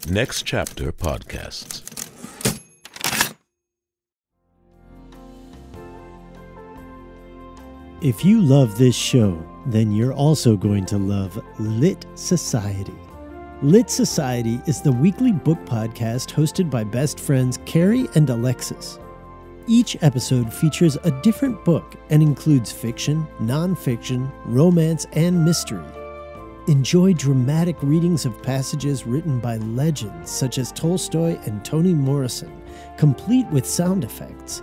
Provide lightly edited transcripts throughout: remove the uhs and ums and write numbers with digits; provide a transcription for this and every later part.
Next Chapter Podcasts. If you love this show, then you're also going to love Lit Society. Lit Society is the weekly book podcast hosted by best friends Carrie and Alexis. Each episode features a different book and includes fiction, nonfiction, romance, and mystery. Enjoy dramatic readings of passages written by legends such as Tolstoy and Toni Morrison, complete with sound effects.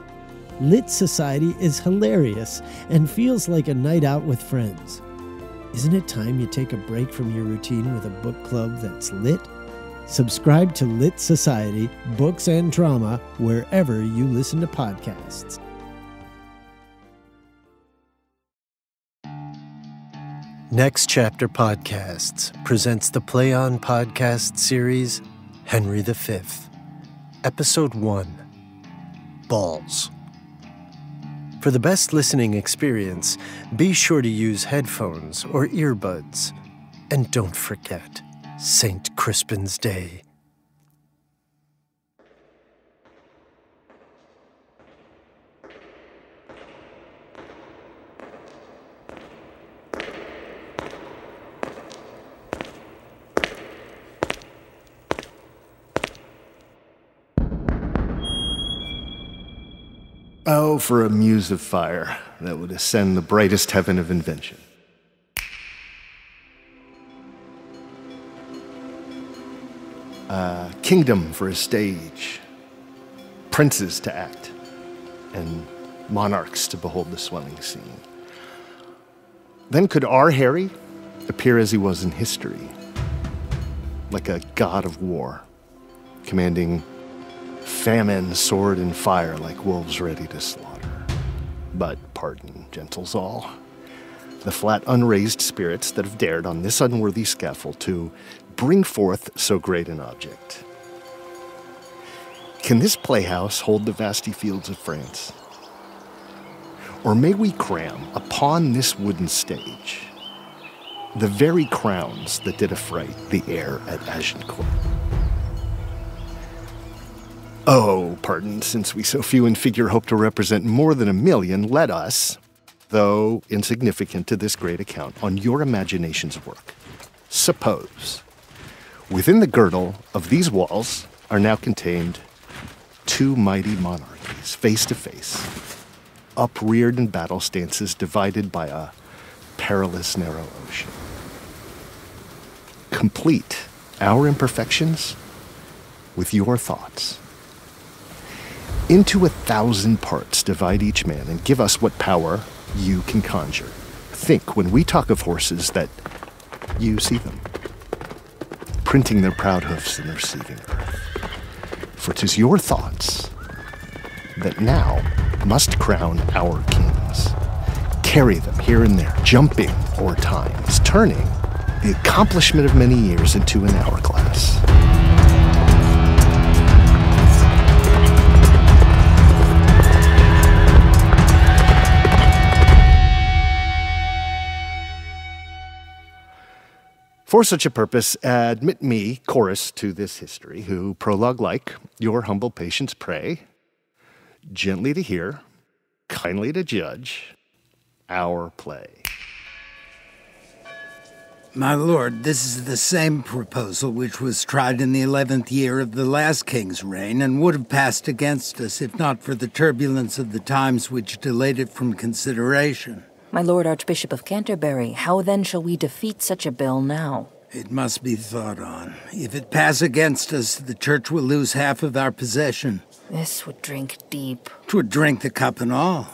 Lit Society is hilarious and feels like a night out with friends. Isn't it time you take a break from your routine with a book club that's lit? Subscribe to Lit Society, Books and Drama, wherever you listen to podcasts. Next Chapter Podcasts presents the Play On podcast series, Henry V, Episode 1, Balls. For the best listening experience, be sure to use headphones or earbuds. And don't forget, St. Crispin's Day. Oh, for a muse of fire that would ascend the brightest heaven of invention. A kingdom for a stage, princes to act, and monarchs to behold the swelling scene. Then could our Harry appear as he was in history, like a god of war, commanding famine, sword, and fire like wolves ready to slaughter. But pardon, gentles all, the flat unraised spirits that have dared on this unworthy scaffold to bring forth so great an object. Can this playhouse hold the vasty fields of France? Or may we cram upon this wooden stage the very crowns that did affright the air at Agincourt? Oh, pardon, since we so few in figure hope to represent more than 1 million, let us, though insignificant to this great account, on your imagination's work, suppose within the girdle of these walls are now contained 2 mighty monarchies, face to face, upreared in battle stances divided by a perilous narrow ocean. Complete our imperfections with your thoughts. Into 1,000 parts divide each man and give us what power you can conjure. Think, when we talk of horses, that you see them, printing their proud hoofs in the receiving earth. For 'tis your thoughts that now must crown our kings. Carry them here and there, jumping o'er times, turning the accomplishment of many years into an hourglass. For such a purpose, admit me, chorus, to this history, who, prologue-like, your humble patience pray, gently to hear, kindly to judge, our play. My lord, this is the same proposal which was tried in the 11th year of the last king's reign, and would have passed against us if not for the turbulence of the times which delayed it from consideration. My lord Archbishop of Canterbury, how then shall we defeat such a bill now? It must be thought on. If it pass against us, the church will lose half of our possession. This would drink deep. 'Twould drink the cup and all.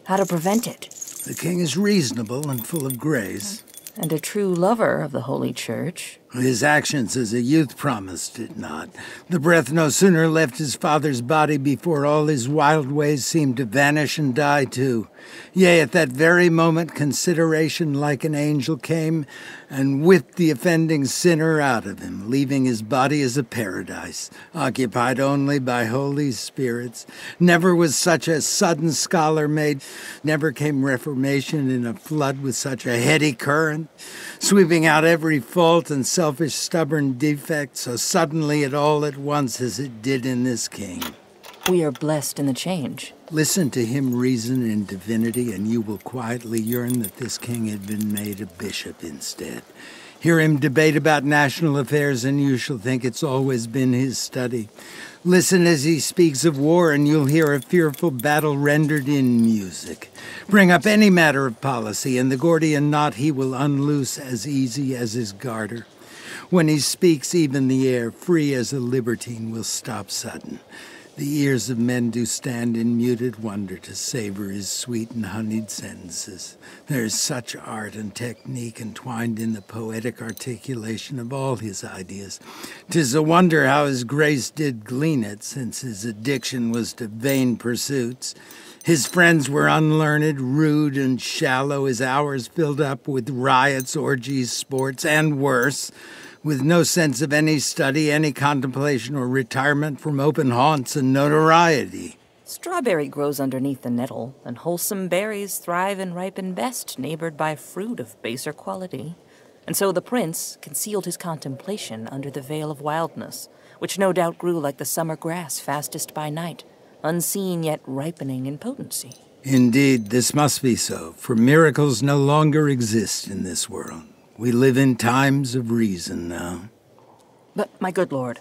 How to prevent it? The king is reasonable and full of grace. And a true lover of the Holy Church. His actions as a youth promised it not. The breath no sooner left his father's body before all his wild ways seemed to vanish and die too. Yea, at that very moment consideration like an angel came and whipped the offending sinner out of him, leaving his body as a paradise, occupied only by holy spirits. Never was such a sudden scholar made, never came reformation in a flood with such a heady current, sweeping out every fault and selfish, stubborn defect so suddenly at all at once as it did in this king. We are blessed in the change. Listen to him reason in divinity, and you will quietly yearn that this king had been made a bishop instead. Hear him debate about national affairs, and you shall think it's always been his study. Listen as he speaks of war, and you'll hear a fearful battle rendered in music. Bring up any matter of policy, and the Gordian knot he will unloose as easy as his garter. When he speaks, even the air, free as a libertine, will stop sudden. The ears of men do stand in muted wonder to savor his sweet and honeyed sentences. There is such art and technique entwined in the poetic articulation of all his ideas. 'Tis a wonder how his grace did glean it, since his addiction was to vain pursuits. His friends were unlearned, rude, and shallow, his hours filled up with riots, orgies, sports, and worse, with no sense of any study, any contemplation, or retirement from open haunts and notoriety. Strawberry grows underneath the nettle, and wholesome berries thrive and ripen best, neighbored by fruit of baser quality. And so the prince concealed his contemplation under the veil of wildness, which no doubt grew like the summer grass fastest by night, unseen yet ripening in potency. Indeed, this must be so, for miracles no longer exist in this world. We live in times of reason now. But, my good lord,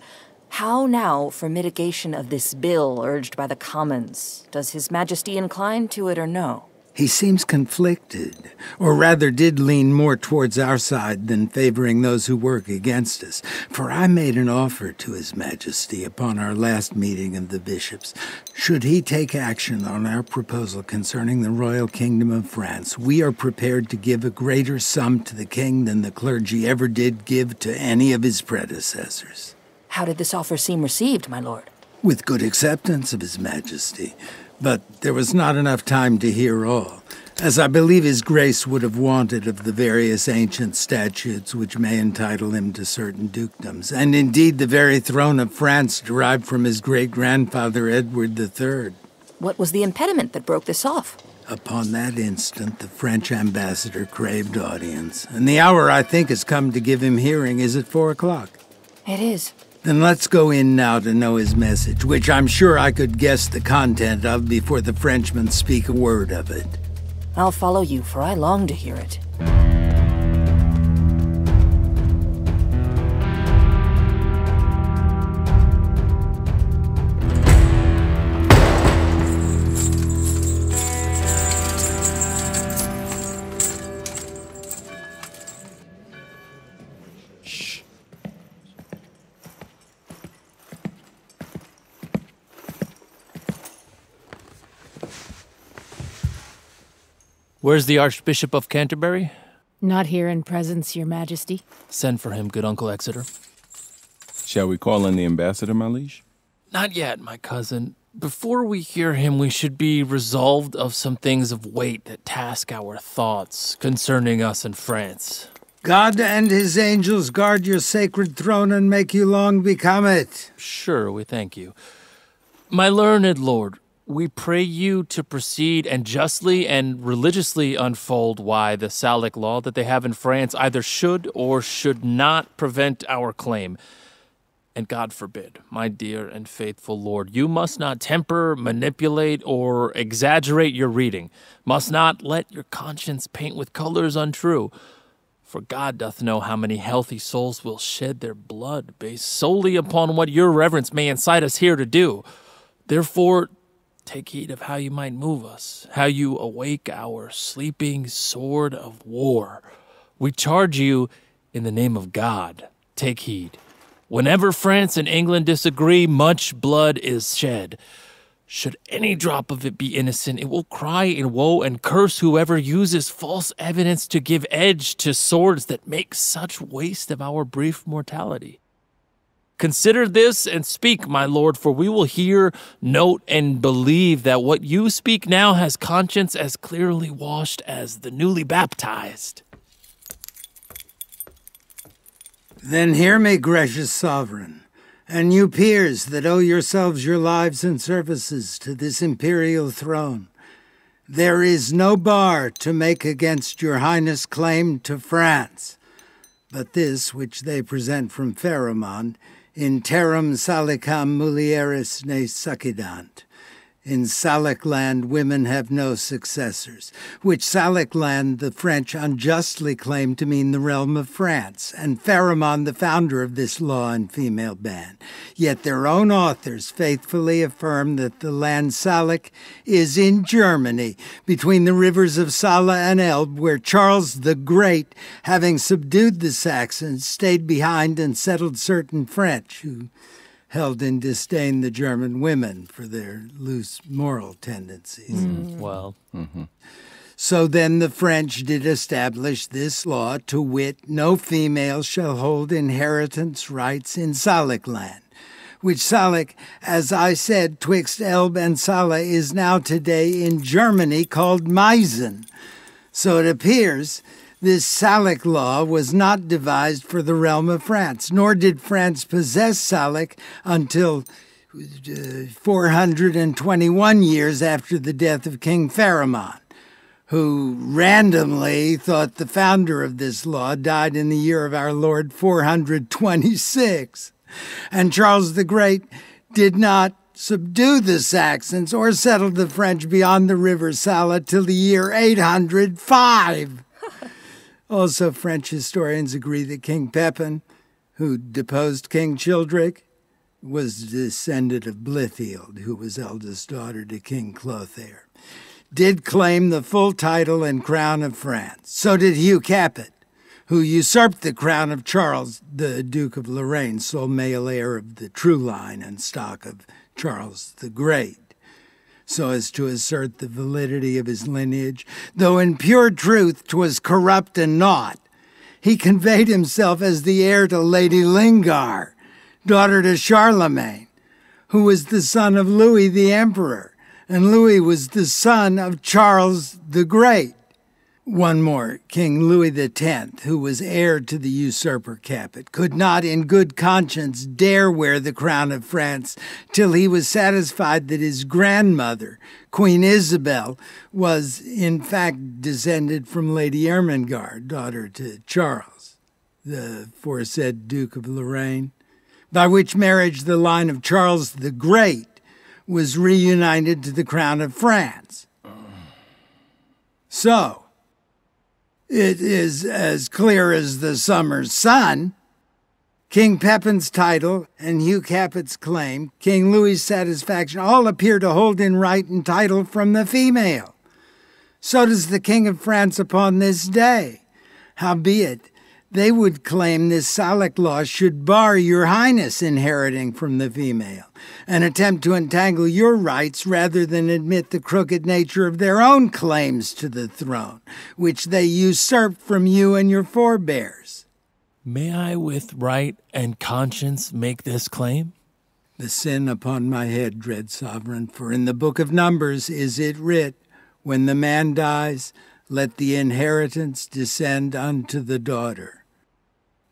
how now for mitigation of this bill urged by the Commons? Does His Majesty incline to it or no? He seems conflicted, or rather did lean more towards our side than favoring those who work against us. For I made an offer to His Majesty upon our last meeting of the bishops. Should he take action on our proposal concerning the royal kingdom of France, we are prepared to give a greater sum to the king than the clergy ever did give to any of his predecessors. How did this offer seem received, my lord? With good acceptance of His Majesty. But there was not enough time to hear all, as I believe His Grace would have wanted of the various ancient statutes which may entitle him to certain dukedoms, and indeed the very throne of France derived from his great-grandfather Edward III. What was the impediment that broke this off? Upon that instant, the French ambassador craved audience, and the hour I think has come to give him hearing is at 4 o'clock. It is. Then let's go in now to know his message, which I'm sure I could guess the content of before the Frenchmen speak a word of it. I'll follow you, for I long to hear it. Where's the Archbishop of Canterbury? Not here in presence, Your Majesty. Send for him, good Uncle Exeter. Shall we call in the ambassador, my liege? Not yet, my cousin. Before we hear him, we should be resolved of some things of weight that task our thoughts concerning us in France. God and his angels guard your sacred throne and make you long become it. Sure, we thank you. My learned lord, we pray you to proceed and justly and religiously unfold why the Salic law that they have in France either should or should not prevent our claim. And God forbid, my dear and faithful lord, you must not temper, manipulate, or exaggerate your reading, must not let your conscience paint with colors untrue. For God doth know how many healthy souls will shed their blood based solely upon what your reverence may incite us here to do. Therefore, take heed of how you might move us, how you awake our sleeping sword of war. We charge you in the name of God, take heed. Whenever France and England disagree, much blood is shed. Should any drop of it be innocent, it will cry in woe and curse whoever uses false evidence to give edge to swords that make such waste of our brief mortality. Consider this and speak, my lord, for we will hear, note, and believe that what you speak now has conscience as clearly washed as the newly baptized. Then hear me, gracious sovereign, and you peers that owe yourselves your lives and services to this imperial throne. There is no bar to make against your highness claim to France. But this which they present from Pharamond, in terram salicam mulieris ne succidant. In Salic land, women have no successors, which Salic land the French unjustly claim to mean the realm of France, and Pharamond the founder of this law and female ban. Yet their own authors faithfully affirm that the land Salic is in Germany, between the rivers of Saale and Elbe, where Charles the Great, having subdued the Saxons, stayed behind and settled certain French, who held in disdain the German women for their loose moral tendencies. So then the French did establish this law, to wit, no female shall hold inheritance rights in Salic land, which Salic, as I said, twixt Elbe and Saale, is now today in Germany called Meissen. So it appears this Salic law was not devised for the realm of France, nor did France possess Salic until 421 years after the death of King Pharamond, who randomly thought the founder of this law died in the year of our Lord 426. And Charles the Great did not subdue the Saxons or settle the French beyond the river Saale till the year 805. Also, French historians agree that King Pepin, who deposed King Childeric, was descendant of Blithild, who was eldest daughter to King Clothaire, did claim the full title and crown of France. So did Hugh Capet, who usurped the crown of Charles, the Duke of Lorraine, sole male heir of the true line and stock of Charles the Great, so as to assert the validity of his lineage, though in pure truth 'twas corrupt and naught. He conveyed himself as the heir to Lady Lingar, daughter to Charlemagne, who was the son of Louis the Emperor, and Louis was the son of Charles the Great. One more, King Louis X, who was heir to the usurper Capet, could not in good conscience dare wear the crown of France till he was satisfied that his grandmother, Queen Isabel, was in fact descended from Lady Ermengarde, daughter to Charles, the aforesaid Duke of Lorraine, by which marriage the line of Charles the Great was reunited to the crown of France. So, it is as clear as the summer's sun. King Pepin's title and Hugh Capet's claim, King Louis's satisfaction, all appear to hold in right and title from the female. So does the King of France upon this day. Howbeit, they would claim this Salic law should bar your highness inheriting from the female, and attempt to entangle your rights rather than admit the crooked nature of their own claims to the throne, which they usurped from you and your forebears. May I with right and conscience make this claim? The sin upon my head, dread sovereign, for in the book of Numbers is it writ, when the man dies, let the inheritance descend unto the daughter.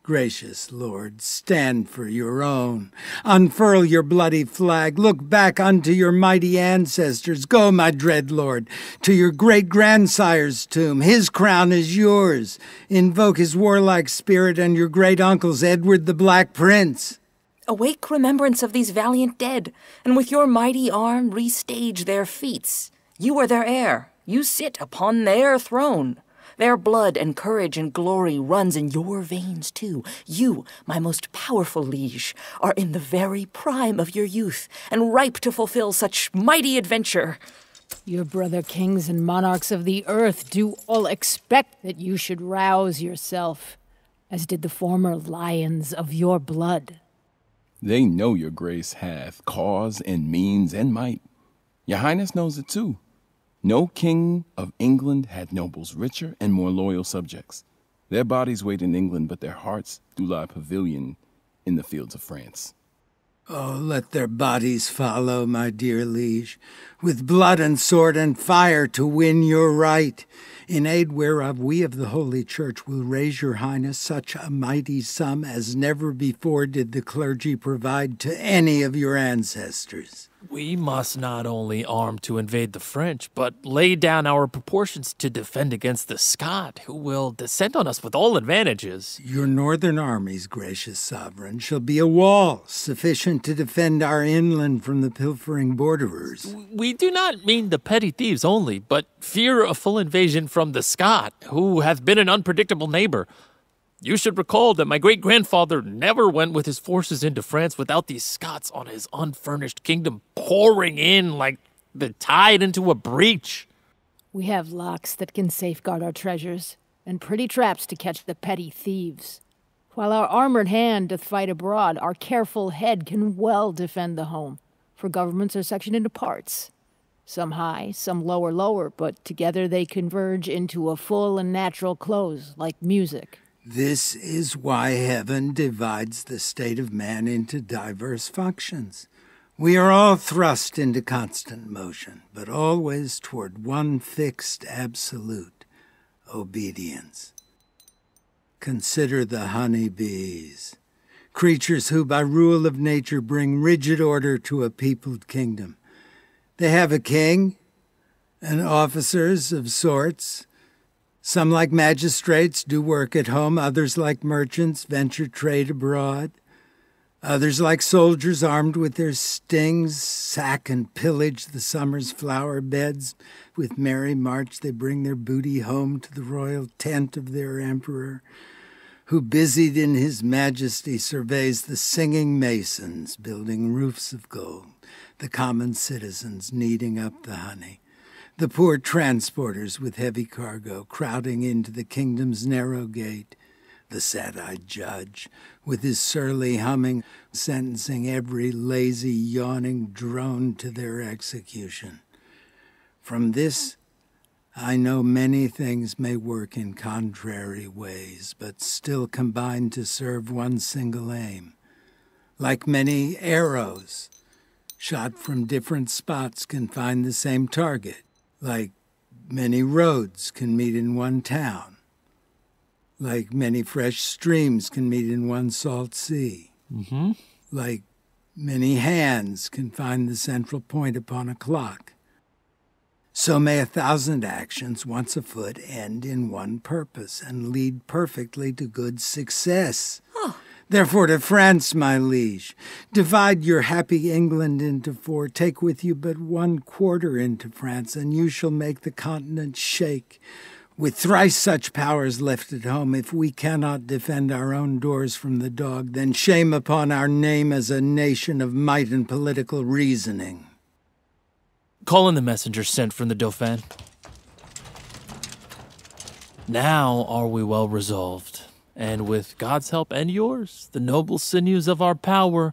Gracious Lord, stand for your own. Unfurl your bloody flag. Look back unto your mighty ancestors. Go, my dread Lord, to your great-grandsire's tomb. His crown is yours. Invoke his warlike spirit and your great-uncle's Edward the Black Prince. Awake remembrance of these valiant dead, and with your mighty arm restage their feats. You are their heir. You sit upon their throne. Their blood and courage and glory runs in your veins, too. You, my most powerful liege, are in the very prime of your youth, and ripe to fulfill such mighty adventure. Your brother kings and monarchs of the earth do all expect that you should rouse yourself, as did the former lions of your blood. They know your grace hath cause and means and might. Your highness knows it too. No king of England had nobles richer and more loyal subjects. Their bodies wait in England, but their hearts do lie pavilion in the fields of France. Oh, let their bodies follow, my dear liege, with blood and sword and fire to win your right, in aid whereof we of the Holy Church will raise your highness such a mighty sum as never before did the clergy provide to any of your ancestors. We must not only arm to invade the French, but lay down our proportions to defend against the Scot, who will descend on us with all advantages. Your northern armies, gracious sovereign, shall be a wall sufficient to defend our inland from the pilfering borderers. We do not mean the petty thieves only, but fear a full invasion from the Scot, who hath been an unpredictable neighbor. You should recall that my great-grandfather never went with his forces into France without these Scots on his unfurnished kingdom pouring in like the tide into a breach. We have locks that can safeguard our treasures, and pretty traps to catch the petty thieves. While our armored hand doth fight abroad, our careful head can well defend the home, for governments are sectioned into parts. Some high, some lower, but together they converge into a full and natural close, like music. This is why heaven divides the state of man into diverse functions. We are all thrust into constant motion, but always toward one fixed absolute, obedience. Consider the honeybees, creatures who by rule of nature bring rigid order to a peopled kingdom. They have a king and officers of sorts. Some, like magistrates, do work at home. Others, like merchants, venture trade abroad. Others, like soldiers, armed with their stings, sack and pillage the summer's flower beds. With merry march they bring their booty home to the royal tent of their emperor, who busied in his majesty surveys the singing masons building roofs of gold, the common citizens kneading up the honey, the poor transporters with heavy cargo crowding into the kingdom's narrow gate, the sad-eyed judge with his surly humming sentencing every lazy, yawning drone to their execution. From this, I know many things may work in contrary ways, but still combine to serve one single aim. Like many arrows, shot from different spots can find the same target. Like many roads can meet in one town. Like many fresh streams can meet in one salt sea. Like many hands can find the central point upon a clock. So may 1,000 actions once afoot end in one purpose and lead perfectly to good success. Therefore to France, my liege, divide your happy England into 4, take with you but 1/4 into France, and you shall make the continent shake. With thrice such powers left at home, if we cannot defend our own doors from the dog, then shame upon our name as a nation of might and political reasoning. Call in the messenger sent from the Dauphin. Now are we well resolved, and with God's help and yours, the noble sinews of our power,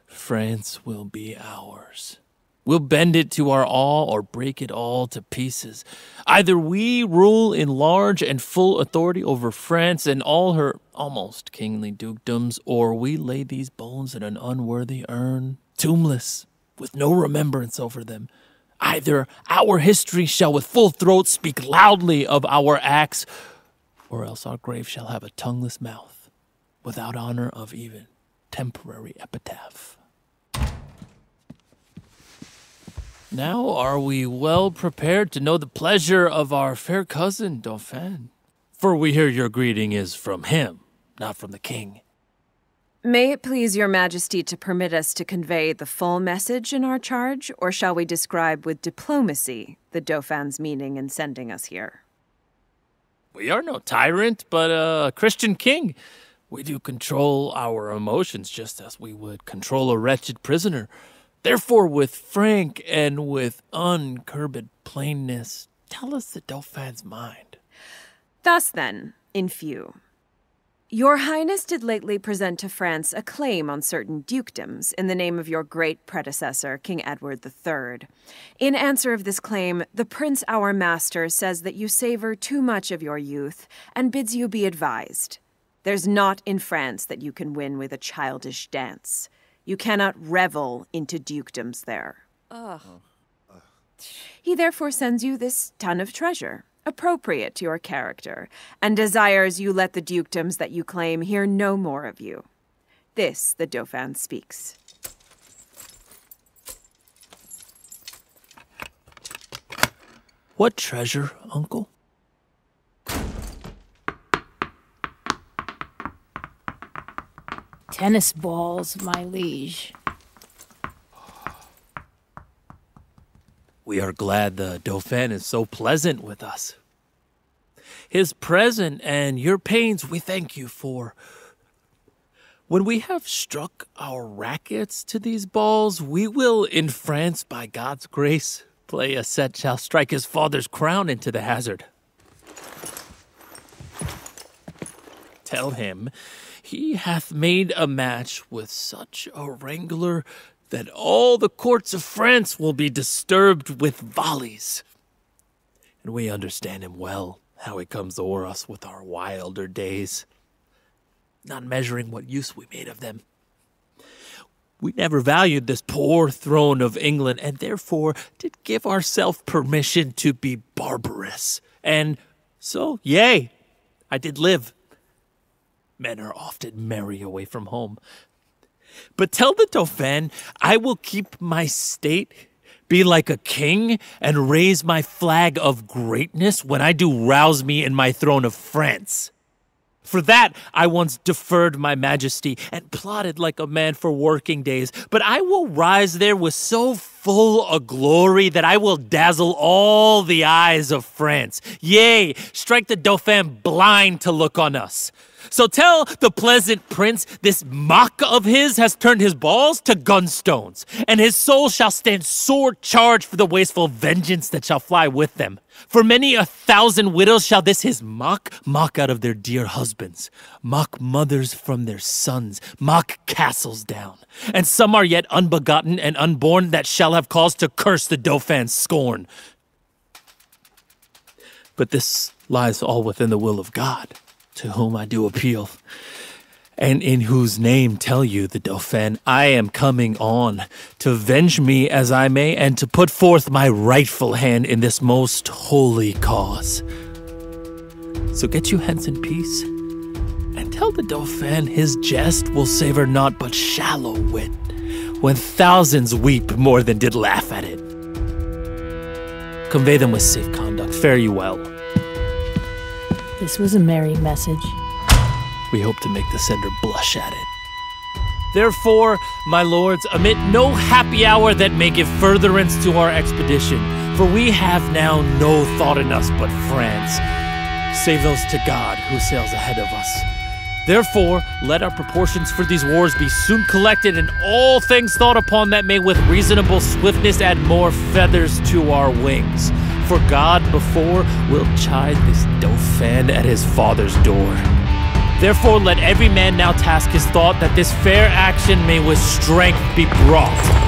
France will be ours. We'll bend it to our awe or break it all to pieces. Either we rule in large and full authority over France and all her almost kingly dukedoms, or we lay these bones in an unworthy urn, tombless, with no remembrance over them. Either our history shall with full throat speak loudly of our acts, or else our grave shall have a tongueless mouth, without honor of even temporary epitaph. Now are we well prepared to know the pleasure of our fair cousin, Dauphin? For we hear your greeting is from him, not from the king. May it please your majesty to permit us to convey the full message in our charge, or shall we describe with diplomacy the Dauphin's meaning in sending us here? We are no tyrant, but a Christian king. We do control our emotions just as we would control a wretched prisoner. Therefore, with frank and with uncurbed plainness, tell us the Dauphin's mind. Thus then, in few. Your Highness did lately present to France a claim on certain dukedoms in the name of your great predecessor, King Edward III. In answer of this claim, the prince our master says that you savor too much of your youth and bids you be advised. There's naught in France that you can win with a childish dance. You cannot revel into dukedoms there. He therefore sends you this ton of treasure, appropriate to your character, and desires you let the dukedoms that you claim hear no more of you. This the Dauphin speaks. What treasure, Uncle? Tennis balls, my liege. We are glad the Dauphin is so pleasant with us. His present and your pains we thank you for. When we have struck our rackets to these balls, we will, in France, by God's grace, play a set shall strike his father's crown into the hazard. Tell him he hath made a match with such a wrangler that all the courts of France will be disturbed with volleys. And we understand him well, how he comes o'er us with our wilder days, not measuring what use we made of them. We never valued this poor throne of England, and therefore did give ourselves permission to be barbarous. And so, yea, I did live. Men are often merry away from home. But tell the Dauphin I will keep my state, be like a king, and raise my flag of greatness when I do rouse me in my throne of France. For that I once deferred my majesty and plotted like a man for working days. But I will rise there with so full a glory that I will dazzle all the eyes of France. Yea, strike the Dauphin blind to look on us. So tell the pleasant prince this mock of his has turned his balls to gunstones, and his soul shall stand sore charged for the wasteful vengeance that shall fly with them. For many 1,000 widows shall this his mock out of their dear husbands, mock mothers from their sons, mock castles down. And some are yet unbegotten and unborn that shall have cause to curse the Dauphin's scorn. But this lies all within the will of God, to whom I do appeal, and in whose name tell you, the Dauphin, I am coming on to avenge me as I may, and to put forth my rightful hand in this most holy cause. So get you hence in peace, and tell the Dauphin his jest will savor naught but shallow wit, when thousands weep more than did laugh at it. Convey them with safe conduct. Fare you well. This was a merry message. We hope to make the sender blush at it. Therefore, my lords, omit no happy hour that may give furtherance to our expedition, for we have now no thought in us but France, save those to God who sails ahead of us. Therefore, let our proportions for these wars be soon collected, and all things thought upon that may with reasonable swiftness add more feathers to our wings. For God before will chide this Dauphin at his father's door. Therefore let every man now task his thought, that this fair action may with strength be brought.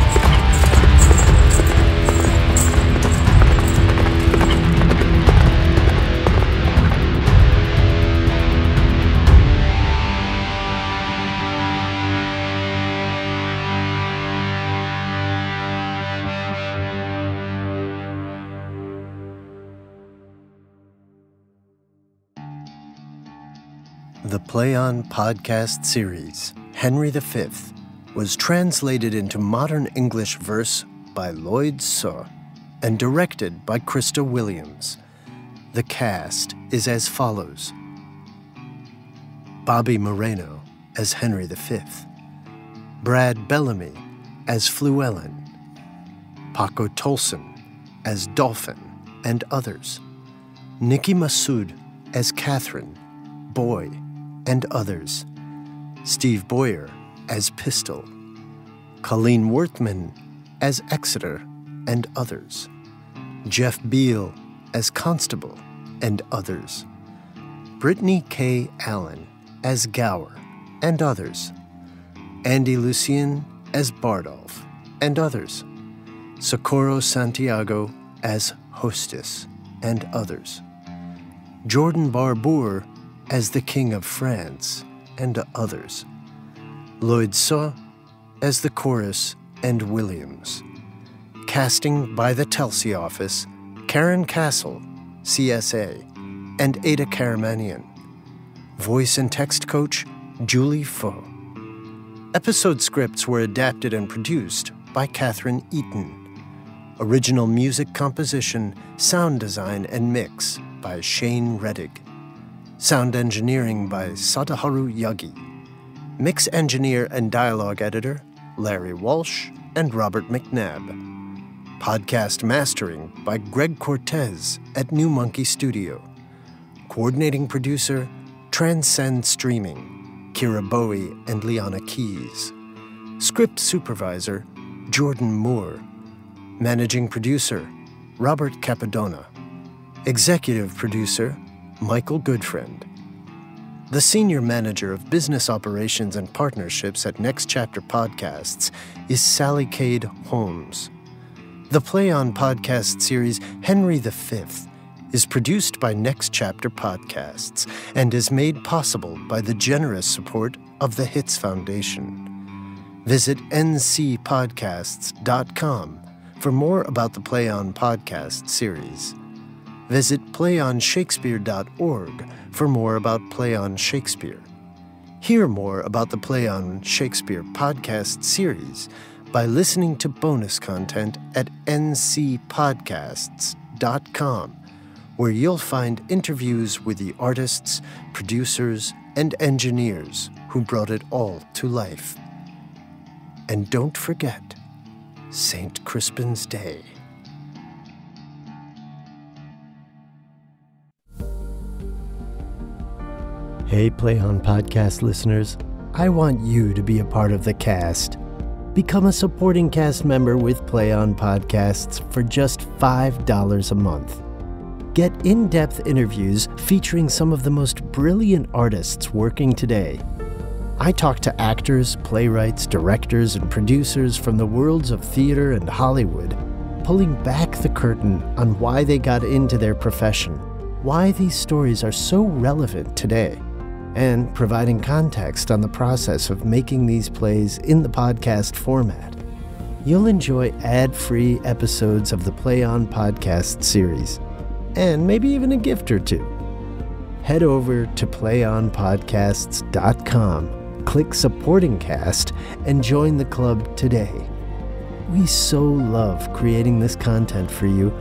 The Play On podcast series, Henry V, was translated into modern English verse by LLOYD SUH and directed by KRISTA WILLIAMS. The cast is as follows: Bobby Moreno as Henry V, Brad Bellamy as Fluellen, Paco Tolson as Dauphin and others, Nikki Massoud as Catherine, Boy, and others, Steve Boyer as Pistol, COLLEEN WERTHMAN as Exeter and others, Jeff BIEHL as Constable and others, Brittany K. Allen as Gower and others, Andy Lucien as Bardolph and others, Socorro Santiago as Hostess and others, Jordan Barbour as the King of France and others, LLOYD SUH as the Chorus and Williams. Casting by the Telsey office, Karen Castle, CSA, and Ada Karamanian. Voice and text coach, Julie Faux. Episode scripts were adapted and produced by Catherine Eaton. Original music composition, sound design, and mix by Shane Reddig. Sound engineering by Sadaharu Yagi. Mix engineer and dialogue editor, Larry Walsh and Robert McNabb. Podcast mastering by Greg Cortez at New Monkey Studio. Coordinating producer, Transcend Streaming, Kira Bowie and Liana Keys. Script supervisor, Jordan Moore. Managing producer, Robert Capadona. Executive producer, Michael Goodfriend. The Senior Manager of Business Operations and Partnerships at Next Chapter Podcasts is Sally Cade Holmes. The Play On podcast series Henry V is produced by Next Chapter Podcasts and is made possible by the generous support of the Hits Foundation. Visit ncpodcasts.com for more about the Play On podcast series. Visit playonshakespeare.org for more about Play On Shakespeare. Hear more about the Play On Shakespeare podcast series by listening to bonus content at ncpodcasts.com, where you'll find interviews with the artists, producers, and engineers who brought it all to life. And don't forget, St. Crispin's Day. Hey, Play On podcast listeners. I want you to be a part of the cast. Become a supporting cast member with Play On Podcasts for just $5 a month. Get in-depth interviews featuring some of the most brilliant artists working today. I talk to actors, playwrights, directors, and producers from the worlds of theater and Hollywood, pulling back the curtain on why they got into their profession, why these stories are so relevant today, and providing context on the process of making these plays in the podcast format. You'll enjoy ad-free episodes of the Play On podcast series, and maybe even a gift or two. Head over to playonpodcasts.com, click Supporting Cast, and join the club today. We so love creating this content for you,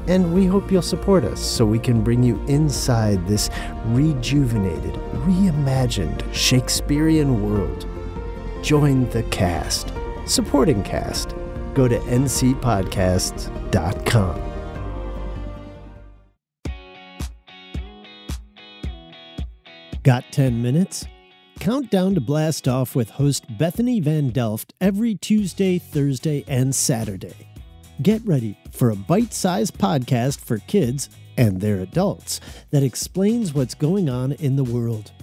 and we hope you'll support us so we can bring you inside this rejuvenated, reimagined Shakespearean world. Join the cast. Supporting cast. Go to ncpodcasts.com. Got 10 minutes? Count down to blast off with host Bethany Van Delft every Tuesday, Thursday, and Saturday. Get ready for a bite-sized podcast for kids and their adults that explains what's going on in the world.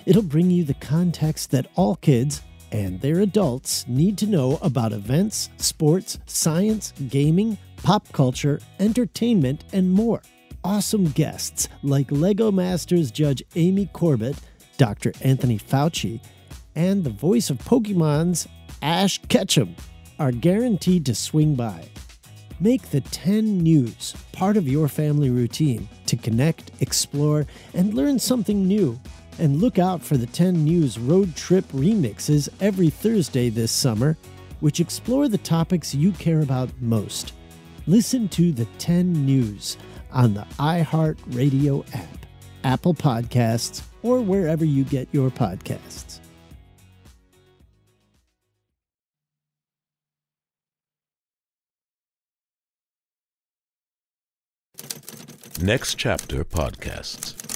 It'll bring you the context that all kids and their adults need to know about events, sports, science, gaming, pop culture, entertainment, and more. Awesome guests like Lego Masters Judge Amy Corbett, Dr. Anthony Fauci, and the voice of Pokemon's Ash Ketchum are guaranteed to swing by. Make the 10 News part of your family routine to connect, explore, and learn something new. And look out for the 10 News road trip remixes every Thursday this summer, which explore the topics you care about most. Listen to the 10 News on the iHeartRadio app, Apple Podcasts, or wherever you get your podcasts. Next Chapter Podcasts.